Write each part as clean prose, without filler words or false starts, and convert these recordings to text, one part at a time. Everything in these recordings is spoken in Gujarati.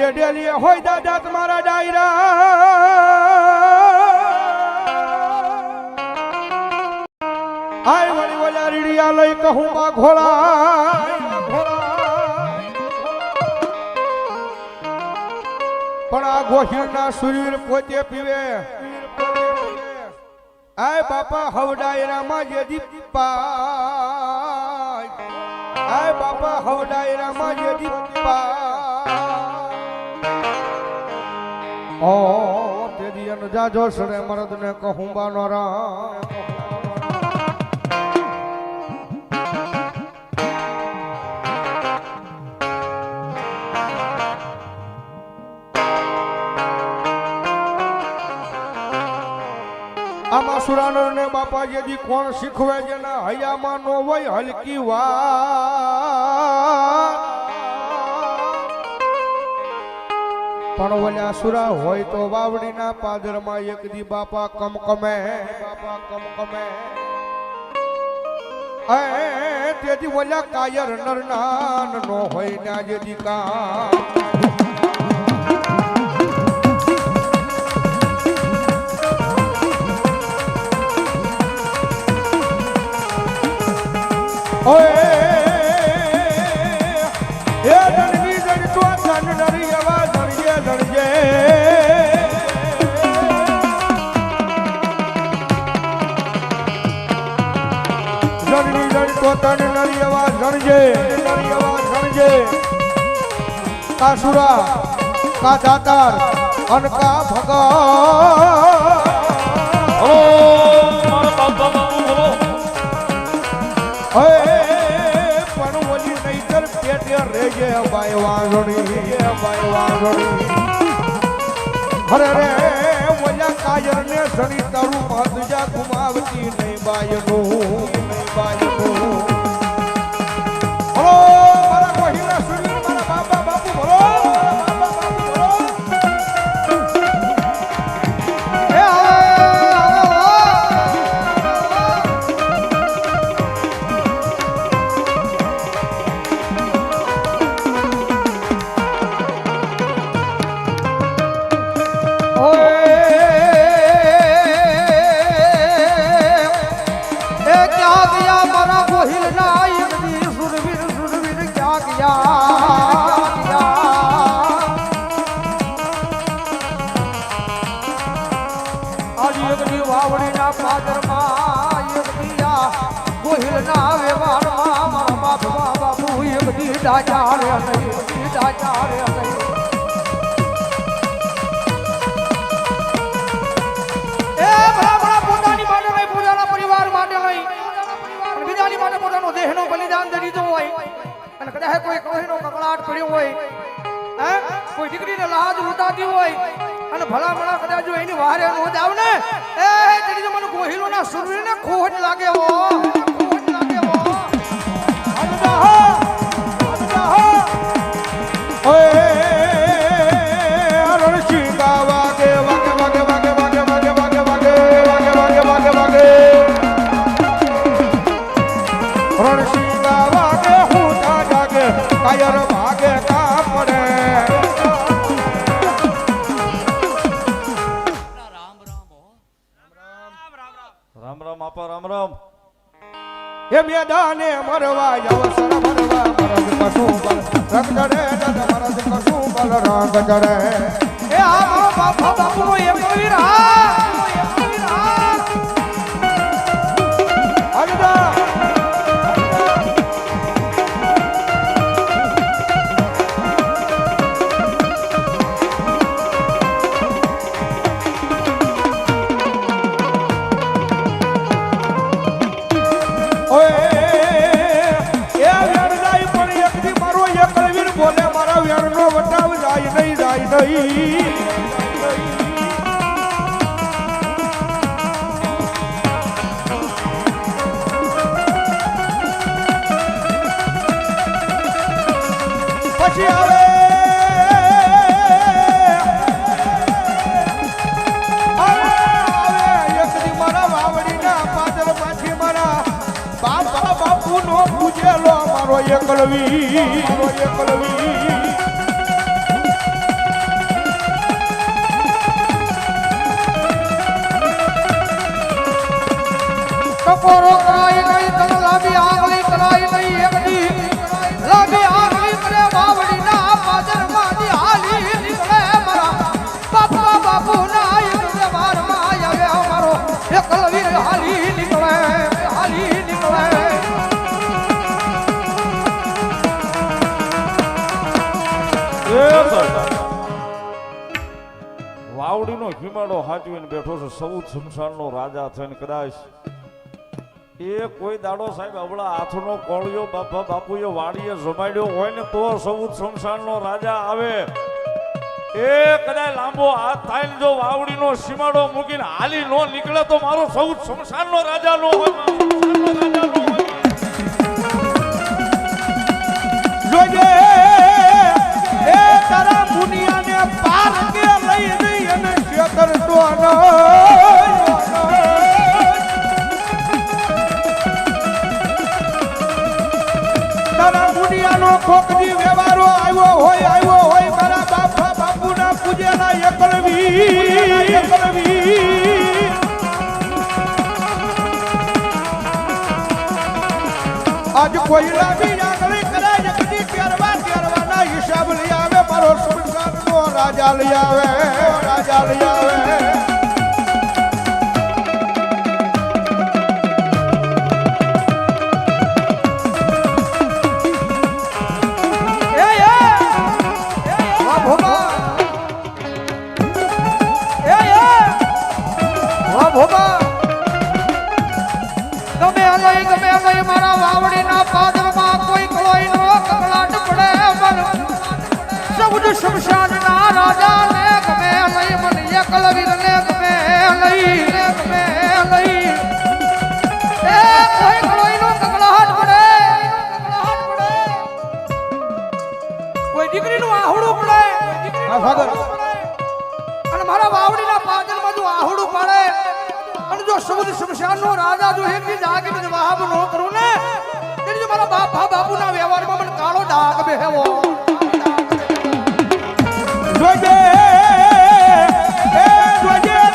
ડેલીએ હોય દાદા તમારા ડાયરા આય વળી વળ્યા રીડિયા લઈ કહું માં ઘોડા પણ આ ગોહિલના સુરવીર પોતે પીવે આય બાપા હવડાયરામાં જે દીપા આય બાપા હવડાયરામાં જે દીપા ઓ તેદી અન જાજો સરે મરદ ને કહું બાનો રામ આમાં સુરાનર ને બાપા જેદી કોણ શીખવે જેના હૈયામાં નો હોય હલકી વાત પણ ઓલા સુરા હોય તો વાવડીના પાદરમાં એક દી બાપા કમકમે તેથી ઓલા કાયર નરનાન નો હોય ના જેદી કા ઓય એ દણવી દણ તો ધન નરી આવાજ દણજે દણજે દણવી દણ તો ધન નરી આવાજ દણજે નરી આવાજ દણજે કાસુરા કા દાતાર અન કા ભગા ઓ મારા બાપા પણ ઓલી નહીતર પેટે રેજે ભાઈ વાંધણી હરે રે ઓલા કાયર ને સરી તારું મહત્જા ગુમાવતી નહીં બાયનું હલો મારા કોહીના સુરી મારા બાપા બાપુ બોલો વાવડીના પાદરમાં એક દિયા ગોહિલના વ્યવહારમાં મારા બાપા બાપુ એક દી ડાચારે નહીં એ ભલા પોતાની માટે નહીં પોતાના પરિવાર માટે નહીં અને બીજાની માટે પોતાનો દેહનો બલિદાન દઈ દીધો હોય અને કદાચ કોઈ કોઈનો કકળાટ પડ્યો હોય હે કોઈ દીકરીને લાજ ઉતારતી હોય અને ભલા ભલા કદાચ જો એની વારે નો જાવ ને એ તેની જો મને ગોહિલોના સુરવીરને ખોટ લાગે હો ઓય રણસિંહ વાગે વાગે વાગે વાગે વાગે વાગે વાગે વાગે વાગે વાગે વાગે રણસિંહ વાગે હું જાગે કાયર ભાગે કા પડે રામ એ મેદાને મરવા જાવ સર મરવા મરદ કશું બલ રંગ ચડે દદ મરદ કશું બલ રંગ ચડે એ આ મારો બાપા બાપુનો એક વીર અલદા પછી આવે એક દી મારા વાવડીના પાદર પાછી મારા બાપા બાપુ નો પૂજેલો મારો એકલવી વાવડીનો હિમાડો હાચવીને બેઠો છે સૌ સંસારનો રાજા થઈને કદાચ એ કોઈ દાડો સાહેબ અબળા હાથનો કોળિયો બાપા બાપુએ વાડીએ જમાડ્યો હોય ને તો સૌ સંસારનો રાજા આવે એ કદાચ લાંબો હાથ થાય ને જો વાવડીનો સીમાડો મૂકીને હાલી નો નીકળે તો મારો સૌ સંસારનો રાજા નો હોય જોજે એ તારા મુનિયાને પાર કે લઈ જઈ અને શેતર તો તારા મુનિયાનો ખોખજી વ્યવહારો આવ્યો હોય મારા બાપા બાપુના પૂજેલા એકલવી આજ કોઈ લાવી આગળ કરાય કદી તેરવાના હિસાબ લઈ આવે મારો સંસારનો રાજા લઈ આવે ગમે મારા વાવડીના પાદરમાં કોઈ કલોઈ નો કકળાટ પડે સૌદ શમશાનના રાજાને ગમે લઈ મને એકલવીરને ગમે લઈ એ કોઈ કલોઈ નો કકળાટ પડે કોઈ દીકરીનું આહુડું પડે અને મારા વાવડીના પાદરમાં જો આહુડું પડે અને જો સૌદ શમશાનનો રાજા જો એકથી જાગીને જવાબ ન કરું ને તેની જો મારા બાપુના વ્યવહારમાં મને કાળો ડાઘ બેહેવો જોજે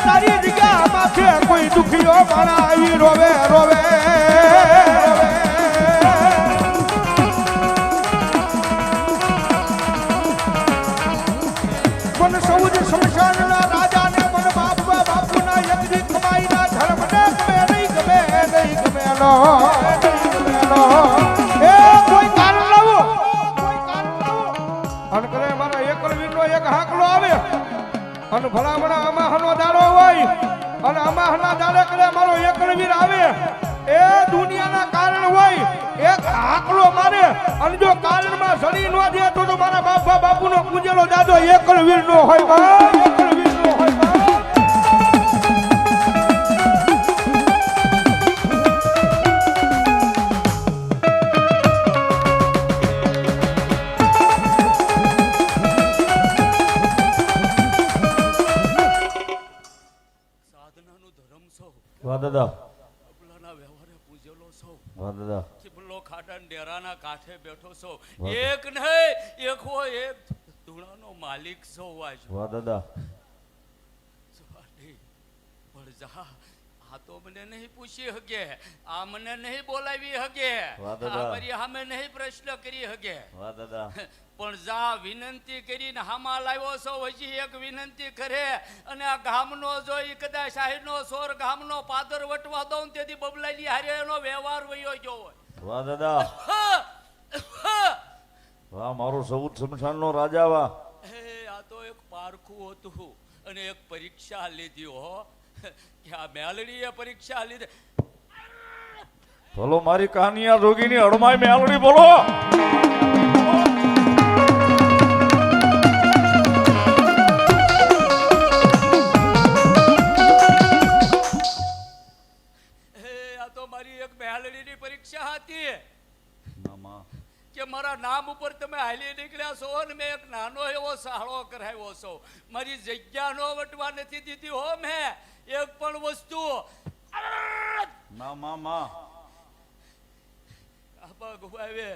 તારી જગ્યામાં છે કોઈ દુખીઓ મારા આવી રોવે મને સૌદ શમશાનના રાજાને મને બાપુના યજ્ઞ કમાઈના ધર્મને ગમે નહીં એ કોઈ કારણ લાવો અને કરે મારા એકલવીરનો એક હાકલો આવે અને ભલામણા અમાહનો દાડો હોય અને અમાહના દાડે કરે મારો એકલવીર આવે એ દુનિયાના કારણ હોય એક હાકલો મારે અને જો કારણમાં સડી ન દે તો મારા બાપુનો પૂજેલો દાદો એકલવીરનો હોય એકલવીરનો હોય વાહ દાદા અબલાના વ્યવહારે પૂજેલો છો વાહ દાદા કિબલો ખાડા ડેરાના કાંઠે બેઠો છો એક નહીં એક હોય એક ધૂણાનો માલિક છો વાજ વાહ દાદા પણ જા આ તો મને નહીં પૂછી હગે આ મને નહીં બોલાવી હગે વાહ દાદા મારી સામે નહીં પ્રશ્ન કરી હગે વાહ દાદા પણ જા વિનંતી કરીને હામાં લાવ્યો છો હજી એક વિનંતી કરે અને આ ગામનો જોઈ કદાચ સાહેબનો સોર ગામનો પાદર વટવા દઉં તેથી બબલાની હારે એનો વ્યવહાર વયો ગયો હોય વાહ દાદા વાહ મારો સૌદ શમશાનનો રાજા વાહ આ તો એક પારખું હતું અને એક પરીક્ષા લીધી હો કે આ મેલડીએ પરીક્ષા લીધી બોલો મારી કહાનિયા જોગીની અડમાય મેલડી બોલો પરીક્ષા હતી કે મારા નામ ઉપર તમે હાલી નીકળ્યા છો ને મેં એક નાનો એવો સાળો કરાવ્યો છો મારી જગ્યા નો વટવા નથી દીધી હો મેં એક પણ વસ્તુ ના મામા આબા ગુવાવે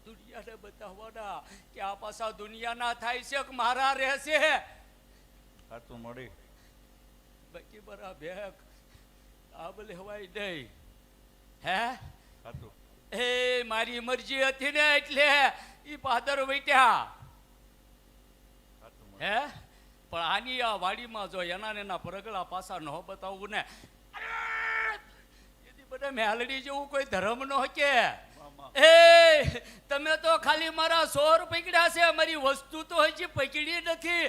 દુનિયાને બતાવવાના કે આ પાછા દુનિયાના થાય છે કે મારા રહેશે સાચું મળી બાકી બરા બેક આબ લેવાય નહીં હે સાચું એ મારી મરજી હતી ને એટલે ઈ પાદર વૈટ્યા હે પણ આની આ વાડીમાં જો એના ને એના પરગલા પાસા ન બતાવવું ને એથી બધા મેલડી જેવું કોઈ ધર્મ ન હકે એ તમે તો ખાલી મારા 100 પકડ્યા છે, મારી વસ્તુ તો હજી પકડી નથી.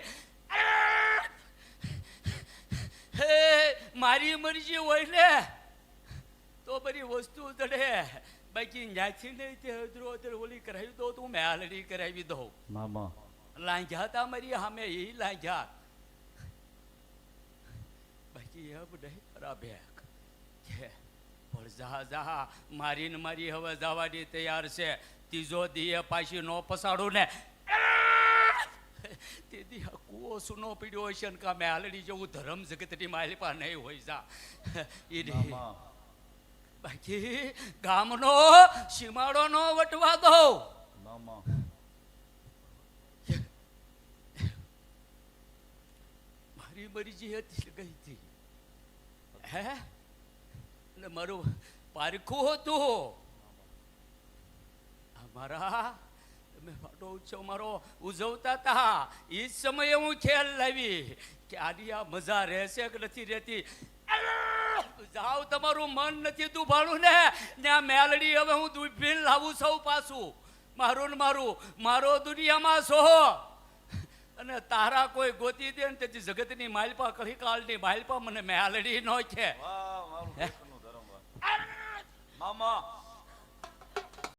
હે મારી મરજી હોય ને તો બધી વસ્તુ જડે, બાકી ન્યાથી નહીં તે હજરો ઓલી કરાવી દઉં તો હું મેલડી કરાવી દઉં. મામા લાંઘ્યા તા મારી સામે એ લાંઘ્યા, બાકી એ નહીં ખરાબ પણ જા જા મારીને મારી હવે જવાની તૈયાર છે. ત્રીજો દીએ પાછી નો પસાડું ને તે દી આ કૂવો સૂનો પીડ્યો હશે ને કામે હાલડી જેવું ધર્મ જગતની માલિપા નહીં હોય જા એ મામા બાકી ગામનો સીમાડો નો વટવા દો. મામા મારી મરજી હતી ગઈ હતી હે, અને મારું પારખું હતું અમારા તમે પાટો ઉત્સવ મારો ઉજવતા હતા એ જ સમયે હું ખ્યાલ લાવી કે આની આ મજા રહેશે કે નથી રહેતી. જાવ તમારું મન નથી દુભાણું ને ત્યાં મેલડી હવે હું દુભીન લાવું સૌ પાછું મારું ને મારો દુનિયામાં સોહો અને તારા કોઈ ગોતી દે ને તેથી જગતની માલપા કળી કાળની માલપા મને મેલડી નો છે. વાહ મારું કૃષ્ણનું ધર્મ. મામા